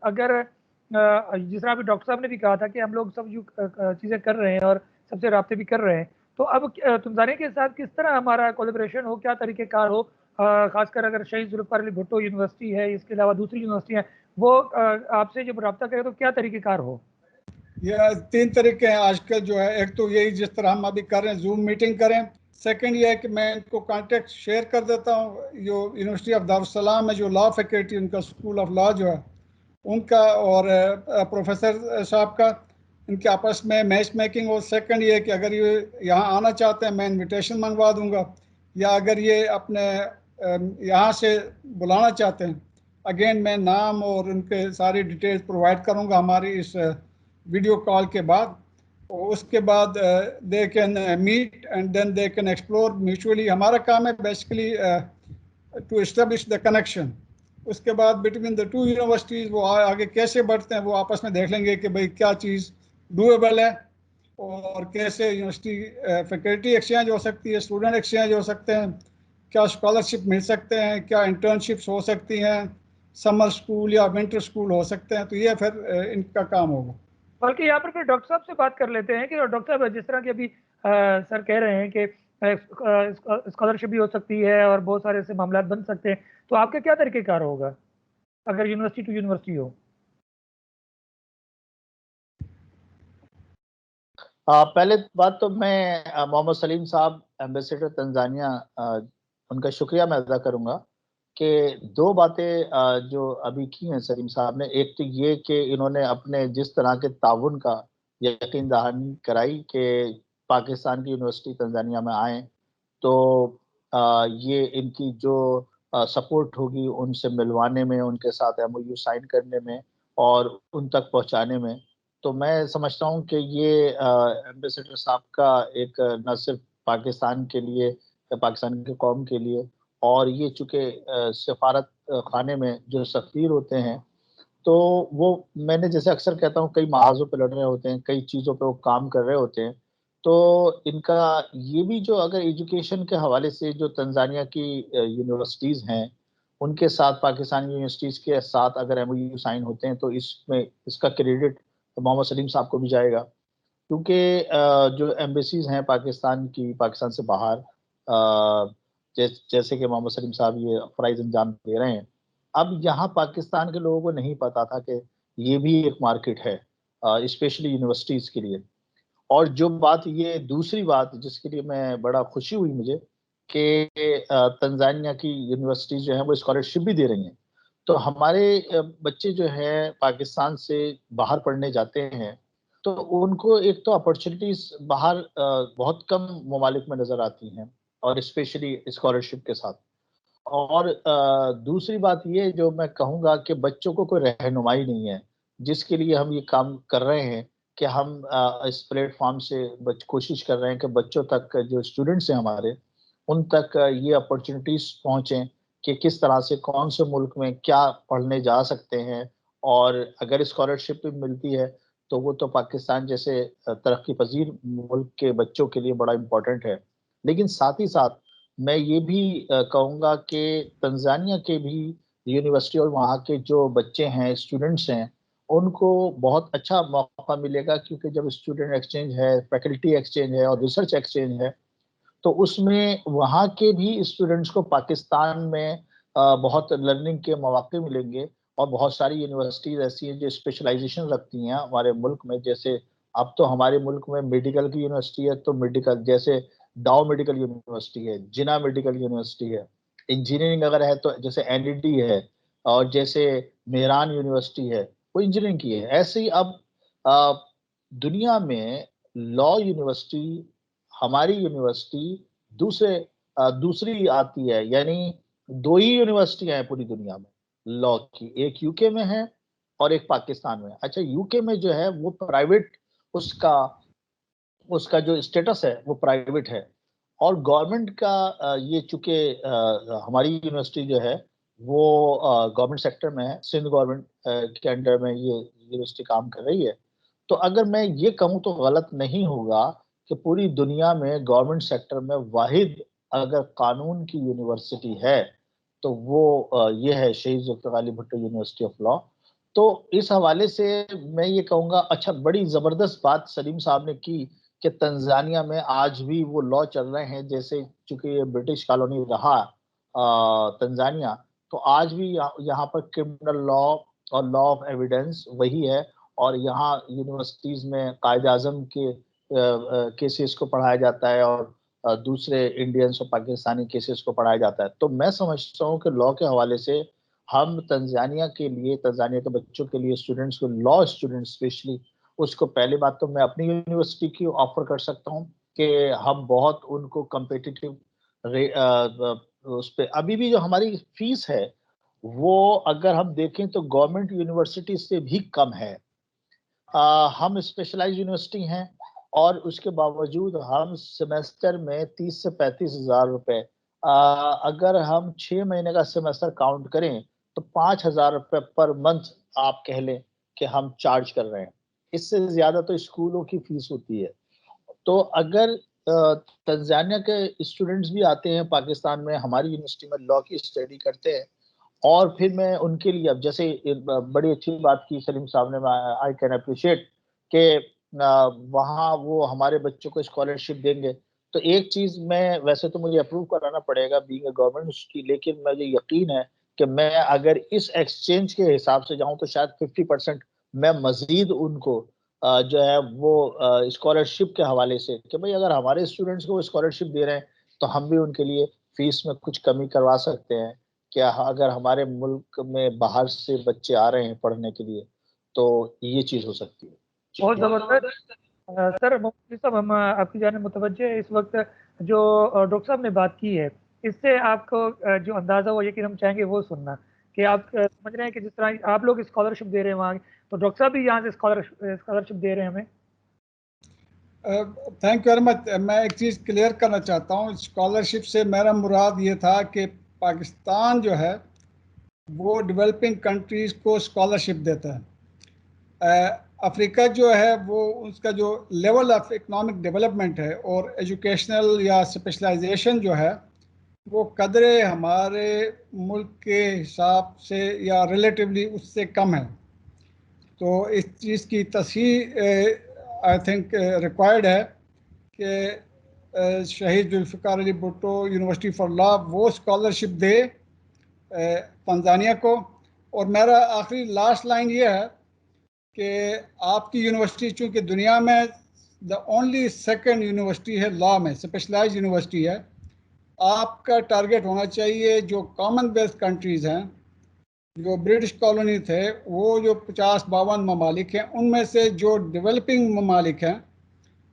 S1: अगर जिस तरह अभी डॉक्टर साहब ने भी कहा था कि हम लोग सब जो चीज़ें कर रहे हैं और सबसे राब्ते भी कर रहे हैं, तो अब तंजानिया के साथ किस तरह हमारा कोलैबोरेशन हो, क्या तरीक़ेकार हो? ख़ासकर अगर शहीद ज़ुल्फ़िकार अली भुट्टो यूनिवर्सिटी है, इसके अलावा दूसरी यूनिवर्सिटी हैं, वो आपसे जब राब्ता करें तो क्या तरीक़ेकार हो?
S3: ये 3 तरीके हैं आजकल जो है। एक तो यही जिस तरह हम अभी कर रहे हैं, ज़ूम मीटिंग करें। सेकंड ये है कि मैं इनको कॉन्टेक्ट शेयर कर देता हूँ, जो यूनिवर्सिटी ऑफ दारुस्सलाम है, जो लॉ फैकल्टी, उनका स्कूल ऑफ लॉ जो है उनका, और प्रोफेसर साहब का, इनके आपस में मैच मेकिंग हो। सेकंड ये है कि अगर ये यहाँ आना चाहते हैं, मैं इनविटेशन मंगवा दूंगा, या अगर ये अपने यहाँ से बुलाना चाहते हैं, अगेन मैं नाम और उनके सारी डिटेल्स प्रोवाइड करूँगा हमारी इस वीडियो कॉल के बाद। और उसके बाद they can meet and then they can explore mutually. हमारा काम है basically to establish the connection. उसके बाद बिटवीन द टू यूनिवर्सिटीज़ वो आगे कैसे बढ़ते हैं, वो आपस में देख लेंगे कि भाई क्या चीज़ डूएबल है और कैसे यूनिवर्सिटी फैकल्टी एक्सचेंज हो सकती है, स्टूडेंट एक्सचेंज हो सकते हैं, क्या स्कॉलरशिप मिल सकते हैं, क्या इंटर्नशिप्स हो सकती हैं, समर स्कूल या विंटर स्कूल हो सकते हैं। तो ये फिर इनका काम होगा।
S1: बल्कि यहाँ पर फिर डॉक्टर साहब से बात कर लेते हैं कि डॉक्टर साहब, जिस तरह की अभी सर कह रहे हैं कि स्कॉलरशिप भी हो सकती है और बहुत सारे ऐसे मामला बन सकते हैं, तो आपका क्या तरीक़ेकार होगा अगर यूनिवर्सिटी टू यूनिवर्सिटी हो?
S2: पहले बात तो मैं मोहम्मद सलीम साहब, एम्बेसडर तंजानिया, उनका शुक्रिया मैं अदा करूंगा कि 2 बातें जो अभी की हैं सलीम साहब ने। एक तो ये कि इन्होंने अपने जिस तरह के ताउन का यकीन दहानी कराई कि पाकिस्तान की यूनिवर्सिटी तंजानिया में आए, तो ये इनकी जो सपोर्ट होगी उनसे मिलवाने में, उनके साथ MOU साइन करने में और उन तक पहुंचाने में। तो मैं समझता हूँ कि ये एम्बेसडर साहब का एक न सिर्फ पाकिस्तान के लिए या पाकिस्तान की कौम के लिए, और ये चूँकि सफारत खाने में जो सफ़ीर होते हैं, तो वो, मैंने जैसे अक्सर कहता हूँ, कई महाज़ों पे लड़ रहे होते हैं, कई चीज़ों पे वो काम कर रहे होते हैं। तो इनका ये भी जो, अगर एजुकेशन के हवाले से जो तंजानिया की यूनिवर्सिटीज़ हैं, उनके साथ पाकिस्तानी यूनिवर्सिटीज़ के साथ अगर MOU साइन होते हैं, तो इसमें इसका क्रेडिट तो मोहम्मद सलीम साहब को भी जाएगा। क्योंकि जो एम्बेसीज़ हैं पाकिस्तान की, पाकिस्तान से बाहर, जैसे कि मोहम्मद सलीम साहब ये फ़राइज़ अंजाम दे रहे हैं। अब यहाँ पाकिस्तान के लोगों को नहीं पता था कि ये भी एक मार्केट है, स्पेशली यूनिवर्सिटीज़ के लिए। और जो बात, ये दूसरी बात जिसके लिए मैं बड़ा खुशी हुई मुझे, कि तंजानिया की यूनिवर्सिटीज़ जो हैं वो स्कॉलरशिप भी दे रही हैं। तो हमारे बच्चे जो हैं पाकिस्तान से बाहर पढ़ने जाते हैं, तो उनको एक तो अपॉर्च्युनिटीज़ बाहर बहुत कम ममालिक में नज़र आती हैं, और स्पेशली स्कॉलरशिप के साथ। और दूसरी बात ये जो मैं कहूँगा कि बच्चों को कोई रहनुमाई नहीं है, जिसके लिए हम ये काम कर रहे हैं कि हम इस प्लेटफ़ॉर्म से कोशिश कर रहे हैं कि बच्चों तक, जो स्टूडेंट्स हैं हमारे, उन तक ये अपॉर्च्युनिटीज़ पहुँचें कि किस तरह से कौन से मुल्क में क्या पढ़ने जा सकते हैं, और अगर स्कॉलरशिप भी मिलती है तो वो तो पाकिस्तान जैसे तरक्की पजीर मुल्क के बच्चों के लिए बड़ा इम्पोर्टेंट है। लेकिन साथ ही साथ मैं ये भी कहूँगा कि तंजानिया के भी यूनिवर्सिटी और वहाँ के जो बच्चे हैं, स्टूडेंट्स हैं, उनको बहुत अच्छा मौका मिलेगा, क्योंकि जब स्टूडेंट एक्सचेंज है, फैकल्टी एक्सचेंज है और रिसर्च एक्सचेंज है, तो उसमें वहाँ के भी स्टूडेंट्स को पाकिस्तान में बहुत लर्निंग के मौके मिलेंगे। और बहुत सारी यूनिवर्सिटीज ऐसी हैं जो स्पेशलाइजेशन रखती हैं हमारे मुल्क में। जैसे अब तो हमारे मुल्क में मेडिकल की यूनिवर्सिटी है, तो मेडिकल जैसे डाउ मेडिकल यूनिवर्सिटी है, जिना मेडिकल यूनिवर्सिटी है। इंजीनियरिंग अगर है तो जैसे एनडीडी है, और जैसे मेहरान यूनिवर्सिटी है, वो इंजीनियरिंग की है। ऐसे ही अब अ, दुनिया में लॉ यूनिवर्सिटी, हमारी यूनिवर्सिटी दूसरे दूसरी आती है। यानी दो ही यूनिवर्सिटियां हैं पूरी दुनिया में लॉ की, एक यूके में है और एक पाकिस्तान में। अच्छा, यूके में जो है वो प्राइवेट, उसका उसका जो स्टेटस है वो प्राइवेट है, और गवर्नमेंट का ये चूंकि हमारी यूनिवर्सिटी जो है वो गवर्नमेंट सेक्टर में है, सिंध गवर्नमेंट के अंडर में ये यूनिवर्सिटी काम कर रही है। तो अगर मैं ये कहूँ तो गलत नहीं होगा कि पूरी दुनिया में गवर्नमेंट सेक्टर में वाहिद अगर कानून की यूनिवर्सिटी है तो वो ये है Shaheed Zulfikar Ali Bhutto university of law. तो इस हवाले से मैं ये कहूँगा, अच्छा, बड़ी जबरदस्त बात सलीम साहब ने की कि तंजानिया में आज भी वो लॉ चल रहे हैं। जैसे चूंकि ये ब्रिटिश कॉलोनी रहा तंजानिया, तो आज भी यहाँ पर क्रिमिनल लॉ और लॉ ऑफ एविडेंस वही है। और यहाँ यूनिवर्सिटीज में कायद आजम के केसेस को पढ़ाया जाता है, और दूसरे इंडियंस और पाकिस्तानी केसेस को पढ़ाया जाता है। तो मैं समझता हूँ कि लॉ के हवाले से हम तंजानिया के लिए, तंजानिया के बच्चों के लिए, स्टूडेंट्स को, लॉ स्टूडेंट्स स्पेशली, उसको पहली बात तो मैं अपनी यूनिवर्सिटी की ऑफर कर सकता हूँ कि हम बहुत उनको कम्पिटिटिव उस पे, अभी भी जो हमारी फीस है वो अगर हम देखें तो गवर्नमेंट यूनिवर्सिटी से भी कम है। हम स्पेशलाइज यूनिवर्सिटी हैं, और उसके बावजूद हम सेमेस्टर में 30 से 35 हज़ार रुपए, अगर हम 6 महीने का सेमेस्टर काउंट करें तो 5 हज़ार रुपए पर मंथ आप कह लें कि हम चार्ज कर रहे हैं। इससे ज्यादा तो स्कूलों की फीस होती है। तो अगर तंजानिया के स्टूडेंट्स भी आते हैं पाकिस्तान में, हमारी यूनिवर्सिटी में लॉ की स्टडी करते हैं, और फिर मैं उनके लिए, अब जैसे बड़ी अच्छी बात की सलीम साहब ने, आई कैन अप्रिशिएट कि वहाँ वो हमारे बच्चों को स्कॉलरशिप देंगे। तो एक चीज, मैं वैसे तो मुझे अप्रूव कराना पड़ेगा बीइंग अ गवर्नमेंट यूनिवर्सिटी, लेकिन मुझे यकीन है कि मैं अगर इस एक्सचेंज के हिसाब से जाऊं तो शायद 50% मैं मजीद उनको जो है वो स्कॉलरशिप के हवाले से, कि भाई अगर हमारे स्टूडेंट्स को स्कॉलरशिप दे रहे हैं तो हम भी उनके लिए फीस में कुछ कमी करवा सकते हैं। क्या अगर हमारे मुल्क में बाहर से बच्चे आ रहे हैं पढ़ने के लिए, तो ये चीज हो सकती है।
S1: बहुत ज़बरदस्त। सर मुफ्ती साहब, हम आपकी जानिब मुतवज्जे हैं। इस वक्त जो डॉक्टर साहब ने बात की है, इससे आपको जो अंदाज़ा हो, यकीन हम चाहेंगे वो सुनना कि आप समझ रहे हैं कि जिस तरह आप लोग स्कॉलरशिप दे रहे हैं वहाँ, तो डॉक्टर साहब भी यहाँ से स्कॉलरशिप दे रहे हैं हमें।
S3: Thank you very much. मैं एक चीज़ क्लियर करना चाहता हूँ, स्कॉलरशिप से मेरा मुराद ये था कि पाकिस्तान जो है वो डेवलपिंग कंट्रीज़ को स्कॉलरशिप देता है। अफ्रीका जो है वो उसका जो लेवल ऑफ इकोनॉमिक डेवलपमेंट है और एजुकेशनल या स्पेशलाइजेशन जो है वो कदरे हमारे मुल्क के हिसाब से या रिलेटिवली उससे कम है। तो इस चीज़ की तस्हीह आई थिंक रिक्वायर्ड है कि Shaheed Zulfikar Ali Bhutto university for law वो स्कॉलरशिप दे तंजानिया को। और मेरा आखिरी लास्ट लाइन ये है कि आपकी यूनिवर्सिटी चूँकि दुनिया में द ओनली सेकंड यूनिवर्सिटी है लॉ में, स्पेशलाइज्ड यूनिवर्सिटी है, आपका टारगेट होना चाहिए जो कॉमनवेल्थ कंट्रीज़ हैं, जो ब्रिटिश कॉलोनी थे, वो जो 50-52 ममालिक हैं, उनमें से जो डेवलपिंग ममालिक हैं,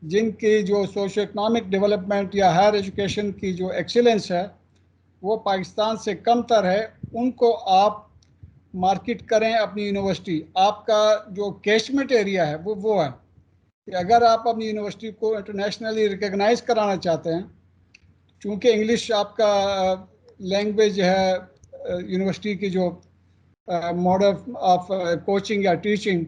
S3: जिनकी जो सोशो इकनॉमिक डेवलपमेंट या हायर एजुकेशन की जो एक्सीलेंस है वो पाकिस्तान से कम तर है, उनको आप मार्केट करें अपनी यूनिवर्सिटी। आपका जो कैचमेंट एरिया है वो है कि अगर आप अपनी यूनिवर्सिटी को इंटरनेशनली रिकग्नाइज कराना चाहते हैं, चूँकि इंग्लिश आपका लैंग्वेज है यूनिवर्सिटी की जो मॉडल ऑफ कोचिंग या टीचिंग,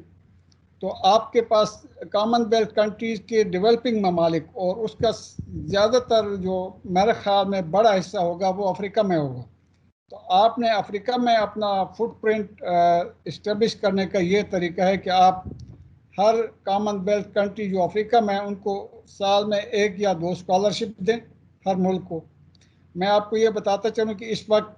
S3: तो आपके पास कॉमनवेल्थ कंट्रीज के डेवलपिंग ममालिक और उसका ज़्यादातर जो मेरे ख्याल में बड़ा हिस्सा होगा वो अफ्रीका में होगा। तो आपने अफ्रीका में अपना फुटप्रिंट इस्टेब्लिश करने का ये तरीका है कि आप हर कॉमनवेल्थ कंट्री जो अफ्रीका में है उनको साल में 1 या 2 स्कॉलरशिप दें हर मुल्क को। मैं आपको ये बताता चलूँ कि इस वक्त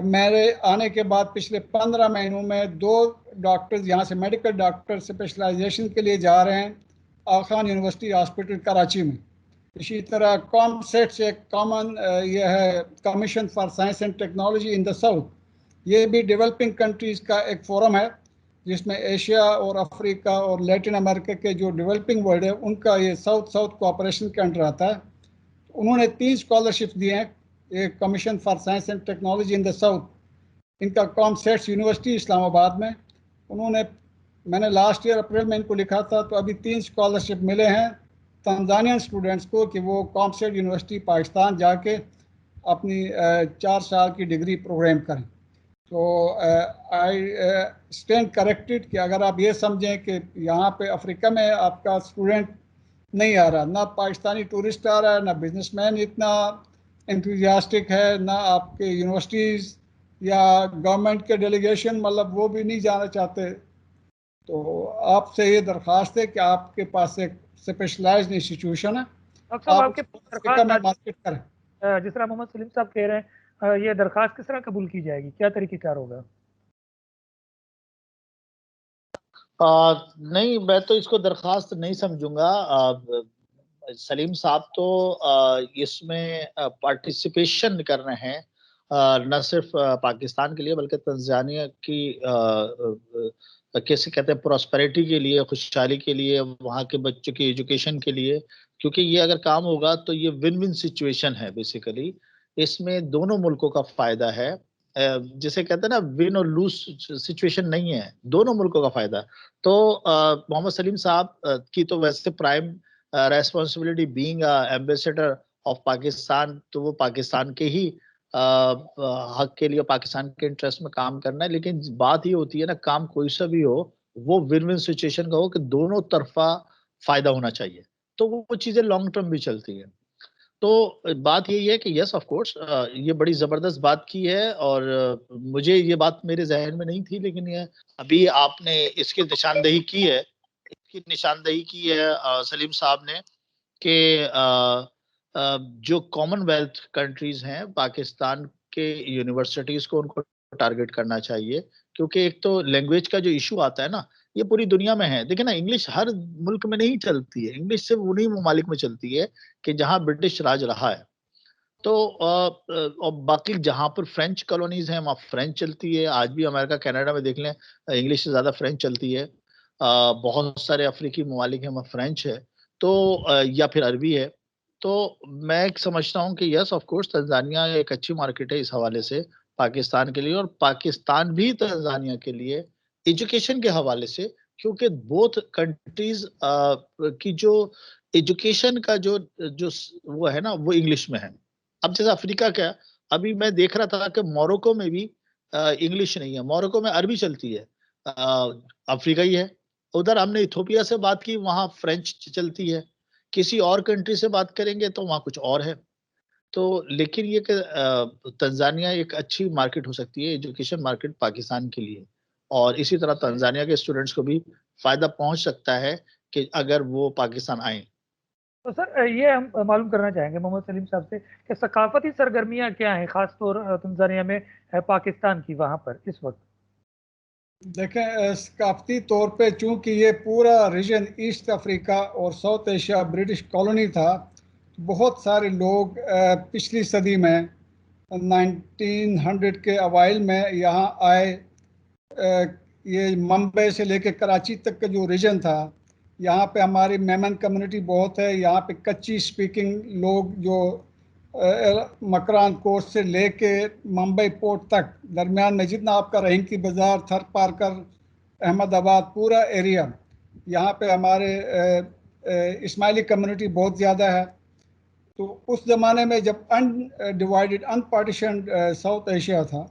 S3: मेरे आने के बाद पिछले 15 महीनों में 2 डॉक्टर्स यहाँ से मेडिकल डॉक्टर स्पेशलाइजेशन के लिए जा रहे हैं आगा खान यूनिवर्सिटी हॉस्पिटल कराची में। इसी तरह कॉमसेट से कॉमन ये है commission for science and technology in the south, ये भी डेवलपिंग कंट्रीज़ का एक फोरम है जिसमें एशिया और अफ्रीका और लैटिन अमेरिका के जो डेवलपिंग वर्ल्ड है उनका ये साउथ साउथ कोऑपरेशन के अंडर आता है। उन्होंने 3 स्कॉलरशिप दिए हैं, एक commission for science and technology in the south, इनका कॉमसेट्स यूनिवर्सिटी इस्लामाबाद में। उन्होंने, मैंने लास्ट ईयर अप्रैल में इनको लिखा था, तो अभी 3 स्कॉलरशिप मिले हैं तंजानियन स्टूडेंट्स को कि वो कॉमसेट यूनिवर्सिटी पाकिस्तान जाके अपनी 4 साल की डिग्री प्रोग्राम करें। तो आई स्टैंड करेक्टेड कि अगर आप ये समझें कि यहाँ पे अफ्रीका में आपका स्टूडेंट नहीं आ रहा, ना पाकिस्तानी टूरिस्ट आ रहा है, ना बिजनेसमैन इतना एंथुजियास्टिक है, ना आपके यूनिवर्सिटीज़ या गवर्नमेंट के डेलीगेशन मतलब वो भी नहीं जाना चाहते, तो आपसे ये दरख्वास्त है कि आपके पास एक स्पेशलाइज्ड इंस्टीट्यूशन है,
S1: डॉक्टर साहब
S3: आप
S1: आपके
S3: अफ्रीका में
S1: दरख्वास्त
S3: मार्केट करें।
S1: जिस तरह मोहम्मद सलीम साहब कह रहे हैं, ये दरख्वास्त किस तरह कबूल की जाएगी, क्या तरीक़ेकार होगा?
S2: नहीं, मैं तो इसको दरख्वास्त नहीं समझूंगा। सलीम साहब तो इसमें पार्टिसिपेशन कर रहे हैं, न सिर्फ पाकिस्तान के लिए बल्कि तंजानिया की कैसे कहते हैं प्रॉस्पेरिटी के लिए, खुशहाली के लिए, वहाँ के बच्चों की एजुकेशन के लिए, क्योंकि ये अगर काम होगा तो ये विन विन सिचुएशन है बेसिकली। इसमें दोनों मुल्कों का फायदा है, जिसे कहते हैं ना विन और लूज सिचुएशन नहीं है, दोनों मुल्कों का फायदा। तो मोहम्मद सलीम साहब की तो वैसे prime responsibility being ambassador of Pakistan, तो वो पाकिस्तान के ही हक के लिए, पाकिस्तान के इंटरेस्ट में काम करना है। लेकिन बात ये होती है ना, काम कोई सा भी हो वो विन विन सिचुएशन का हो कि दोनों तरफा फायदा होना चाहिए, तो वो चीजें लॉन्ग टर्म भी चलती है। तो बात यही है कि यस ऑफ कोर्स ये बड़ी जबरदस्त बात की है, और मुझे ये बात मेरे जहन में नहीं थी, लेकिन ये अभी आपने इसकी निशानदेही की है, सलीम साहब ने कि जो कॉमनवेल्थ कंट्रीज हैं पाकिस्तान के यूनिवर्सिटीज को उनको टारगेट करना चाहिए, क्योंकि एक तो लैंग्वेज का जो इशू आता है ना, ये पूरी दुनिया में है। देखिए ना, इंग्लिश हर मुल्क में नहीं चलती है, इंग्लिश सिर्फ उन्हीं ममालिक में चलती है कि जहां ब्रिटिश राज रहा है। तो और बाकी जहां पर फ्रेंच कॉलोनीज हैं वहां फ्रेंच चलती है। आज भी अमेरिका कनाडा में देख लें, इंग्लिश से ज्यादा फ्रेंच चलती है। बहुत सारे अफ्रीकी ममालिक हैं वहाँ फ्रेंच है, तो या फिर अरबी है। तो मैं समझता हूँ कि यस ऑफ कोर्स तंजानिया एक अच्छी मार्केट है इस हवाले से पाकिस्तान के लिए, और पाकिस्तान भी तंजानिया के लिए एजुकेशन के हवाले से, क्योंकि बोथ कंट्रीज की जो एजुकेशन का जो जो वो है ना, वो इंग्लिश में है। अब जैसे अफ्रीका का, अभी मैं देख रहा था कि मोरक्को में भी इंग्लिश नहीं है, मोरक्को में अरबी चलती है, अफ्रीका ही है। उधर हमने इथोपिया से बात की, वहां फ्रेंच चलती है। किसी और कंट्री से बात करेंगे तो वहां कुछ और है। तो लेकिन ये कि तंजानिया एक अच्छी मार्केट हो सकती है, एजुकेशन मार्केट पाकिस्तान के लिए, और इसी तरह तंजानिया के स्टूडेंट्स को भी फायदा पहुंच सकता है कि अगर वो पाकिस्तान आए।
S1: तो सर ये हम मालूम करना चाहेंगे मोहम्मद सलीम साहब से कि सकाफती सरगर्मियाँ क्या हैं खासतौर तंजानिया में, पाकिस्तान की वहाँ पर इस वक्त?
S3: देखें, सकाफती तौर पे चूँकि ये पूरा रीजन ईस्ट अफ्रीका और साउथ एशिया ब्रिटिश कॉलोनी था, बहुत सारे लोग पिछली सदी में 1900 के अवाइल में यहाँ आए। ये मुंबई से लेकर कराची तक का जो रीजन था, यहाँ पे हमारी मेमन कम्युनिटी बहुत है। यहाँ पे कच्ची स्पीकिंग लोग जो मकरान कोर्ट से लेके मुंबई पोर्ट तक दरमियान में जितना आपका रहीम की बाज़ार, थर पार्कर, अहमदाबाद, पूरा एरिया, यहाँ पे हमारे इस्माइली कम्युनिटी बहुत ज़्यादा है। तो उस ज़माने में जब अनडिवाइडेड अनपार्टीशन साउथ एशिया था,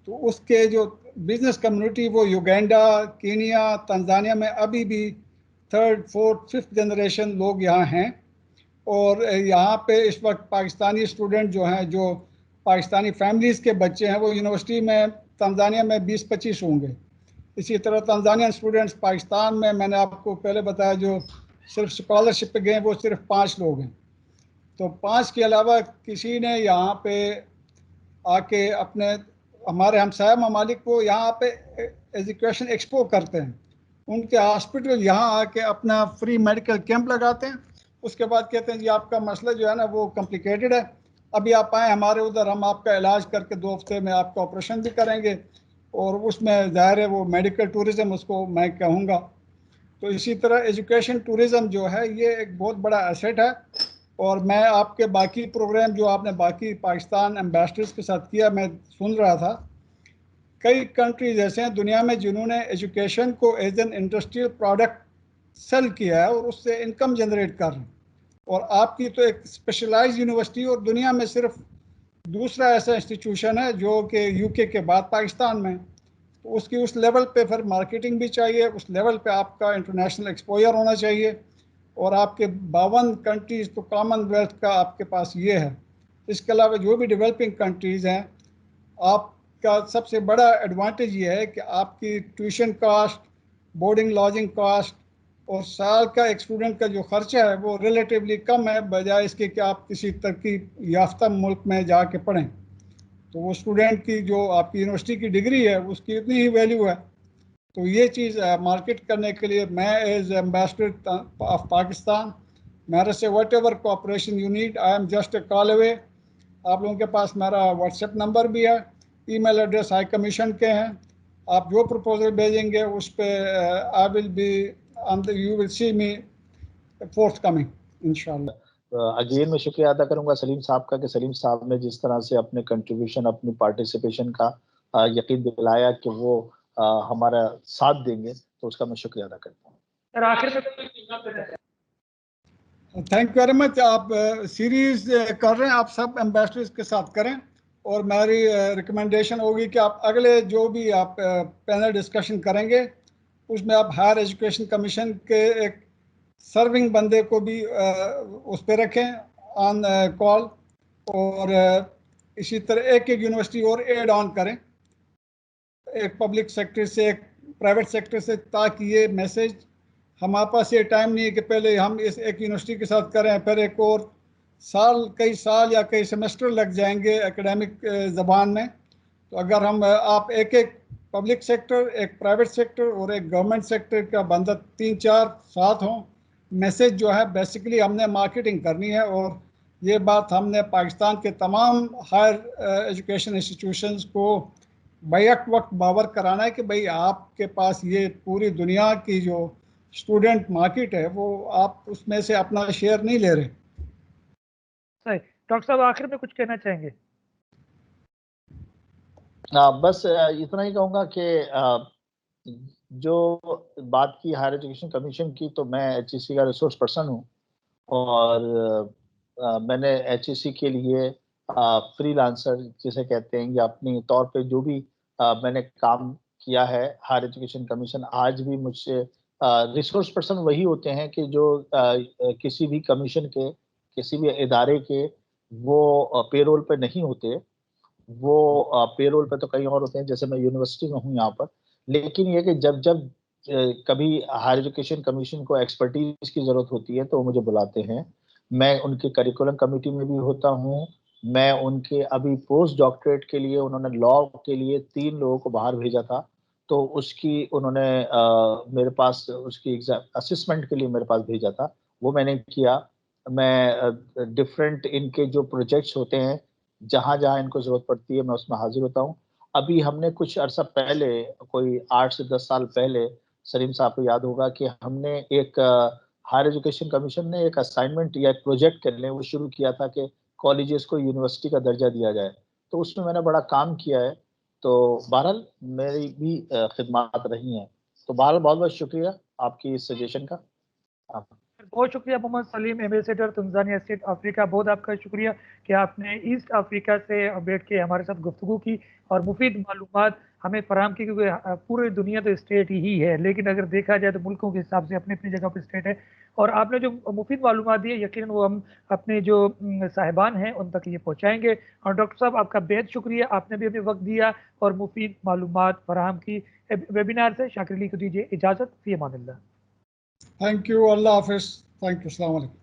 S3: तो उसके जो बिजनेस कम्युनिटी वो युगांडा, कीनिया, तंजानिया में अभी भी 3rd, 4th, 5th जनरेशन लोग यहाँ हैं। और यहाँ पे इस वक्त पाकिस्तानी स्टूडेंट जो हैं, जो पाकिस्तानी फैमिलीज़ के बच्चे हैं, वो यूनिवर्सिटी में तंजानिया में 20-25 होंगे। इसी तरह तंजानियन स्टूडेंट्स पाकिस्तान में, मैंने आपको पहले बताया, जो सिर्फ स्कॉलरशिप पे गए वो सिर्फ 5 लोग हैं। तो 5 के अलावा किसी ने यहाँ पे आके अपने, हमारे हमसाया ममालिक को यहाँ पे एजुकेशन एक्सपो करते हैं। उनके हॉस्पिटल यहाँ आके अपना फ्री मेडिकल कैंप लगाते हैं। उसके बाद कहते हैं जी आपका मसला जो है ना वो कॉम्प्लिकेटेड है, अभी आप आए हमारे उधर, हम आपका इलाज करके 2 हफ्ते में आपका ऑपरेशन भी करेंगे। और उसमें ज़ाहिर है वो मेडिकल टूरिज़म उसको मैं कहूँगा। तो इसी तरह एजुकेशन टूरिज़म जो है ये एक बहुत बड़ा एसेट है। और मैं आपके बाकी प्रोग्राम जो आपने बाकी पाकिस्तान एम्बेसडर्स के साथ किया, मैं सुन रहा था, कई कंट्रीज ऐसे हैं दुनिया में जिन्होंने एजुकेशन को as an industrial product sell किया है और उससे इनकम जनरेट कर रहे हैं। और आपकी तो एक स्पेशलाइज्ड यूनिवर्सिटी और दुनिया में सिर्फ दूसरा ऐसा इंस्टीट्यूशन है जो कि यूके के बाद पाकिस्तान में। तो उसकी उस लेवल पे फिर मार्केटिंग भी चाहिए, उस लेवल पे आपका इंटरनेशनल एक्सपोजर होना चाहिए। और आपके 52 कंट्रीज़ तो कॉमनवेल्थ का आपके पास ये है। इसके अलावा जो भी डेवलपिंग कंट्रीज़ हैं, आपका सबसे बड़ा एडवांटेज ये है कि आपकी tuition cost, boarding lodging cost और साल का एक स्टूडेंट का जो खर्चा है वो रिलेटिवली कम है, बजाय इसके कि आप किसी तरक्की याफ्ता मुल्क में जाके पढ़ें। तो वो स्टूडेंट की जो आपकी यूनिवर्सिटी की डिग्री है उसकी इतनी ही वैल्यू है। तो ये चीज़ मार्केट करने के लिए मैं एज एम्बेसडर ऑफ पाकिस्तान, मेरे से what ever cooperation you need, I am just a call away. आप लोगों के पास मेरा व्हाट्सएप नंबर भी है, ईमेल एड्रेस हाई कमीशन के हैं। आप जो प्रपोजल भेजेंगे उस पर I will be on the, you will see me fourth coming इंशाल्लाह।
S2: अगेन मैं शुक्रिया अदा करूंगा सलीम साहब का कि सलीम साहब ने जिस तरह से अपने कंट्रीब्यूशन, अपनी पार्टिसिपेशन का यकीन दिलाया कि वो हमारा साथ देंगे, तो उसका मैं शुक्रिया अदा करता हूँ।
S1: सर आखिर में
S3: थैंक यू वेरी मच। आप सीरीज कर रहे हैं, आप सब एम्बेसडर्स के साथ करें। और मेरी रिकमेंडेशन होगी कि आप अगले जो भी आप पैनल डिस्कशन करेंगे उसमें आप हायर एजुकेशन कमीशन के एक सर्विंग बंदे को भी उस पर रखें ऑन कॉल। और इसी तरह एक एक यूनिवर्सिटी और एड ऑन करें, एक पब्लिक सेक्टर से, एक प्राइवेट सेक्टर से, ताकि ये मैसेज, हमारे पास ये टाइम नहीं है कि पहले हम इस एक यूनिवर्सिटी के साथ करें फिर एक और साल, कई साल या कई सेमेस्टर लग जाएंगे एकेडमिक ज़बान में। तो अगर हम आप एक एक पब्लिक सेक्टर, एक प्राइवेट सेक्टर और एक गवर्नमेंट सेक्टर का बंदा 3-4 साथ हों, मैसेज जो है बेसिकली हमने मार्केटिंग करनी है। और ये बात हमने पाकिस्तान के तमाम हायर एजुकेशन इंस्टीट्यूशंस को बैक वक्त बावर कराना है कि भाई आपके पास ये पूरी दुनिया की जो स्टूडेंट मार्केट है वो आप उसमें से अपना शेयर नहीं ले रहे।
S1: सही। डॉक्टर साहब आखिर में कुछ कहना चाहेंगे?
S2: बस इतना ही कहूँगा कि जो बात की हायर एजुकेशन कमीशन की, तो मैं HEC का रिसोर्स पर्सन हूँ और मैंने HEC के लिए फ्रीलांसर जिसे कहते हैं या अपने तौर पे जो भी मैंने काम किया है, हायर एजुकेशन कमीशन आज भी मुझसे रिसोर्स पर्सन वही होते हैं कि जो किसी भी कमीशन के, किसी भी इदारे के वो पेरोल पे नहीं होते। वो पेरोल पे तो कहीं और होते हैं, जैसे मैं यूनिवर्सिटी में हूँ यहाँ पर। लेकिन ये कि जब जब कभी हायर एजुकेशन कमीशन को एक्सपर्टीज की जरूरत होती है तो वो मुझे बुलाते हैं। मैं उनके करिकुलम कमेटी में भी होता हूँ। मैं उनके अभी पोस्ट डॉक्टरेट के लिए उन्होंने लॉ के लिए 3 लोगों को बाहर भेजा था, तो उसकी उन्होंने मेरे पास उसकी एग्जाम असिस्मेंट के लिए मेरे पास भेजा था, वो मैंने किया। मैं डिफरेंट इनके जो प्रोजेक्ट्स होते हैं, जहाँ जहाँ इनको जरूरत पड़ती है, मैं उसमें हाजिर होता हूँ। अभी हमने कुछ अरसा पहले, कोई 8 से 10 साल पहले, सलीम साहब को याद होगा कि हमने एक हायर एजुकेशन कमीशन ने एक असाइनमेंट या एक प्रोजेक्ट कर लें वो शुरू किया था कि कॉलेजेस को यूनिवर्सिटी का दर्जा दिया जाए। तो उसमें मैंने बड़ा काम किया है। तो बहरहाल मेरी भी खिदमत रही हैं। तो बहरहाल बहुत बहुत शुक्रिया आपकी इस सजेशन का।
S1: बहुत शुक्रिया Mohammad Saleem, ambassador Tanzania state Africa, बहुत आपका शुक्रिया कि आपने ईस्ट अफ्रीका से बैठ के हमारे साथ गुफ्तगू की और मुफीद मालूमात हमें फराहम की, क्योंकि पूरी दुनिया तो स्टेट ही है, लेकिन अगर देखा जाए तो मुल्कों के हिसाब से अपनी अपनी जगह पर स्टेट है। और आपने जो मुफीद मालूमात दी है, यकीनन वो हम अपने जो साहिबान हैं उन तक ये पहुँचाएँगे। और डॉक्टर साहब आपका बेहद शुक्रिया, आपने भी हमें वक्त दिया और मुफीद मालूमात फराहम की। वेबिनार से शाकिर अली को दीजिए इजाज़त, फ़ी अमानिल्लाह।
S3: थैंक यू, अल्लाह हाफिज़, थैंक यू, अस्सलाम वालेकुम।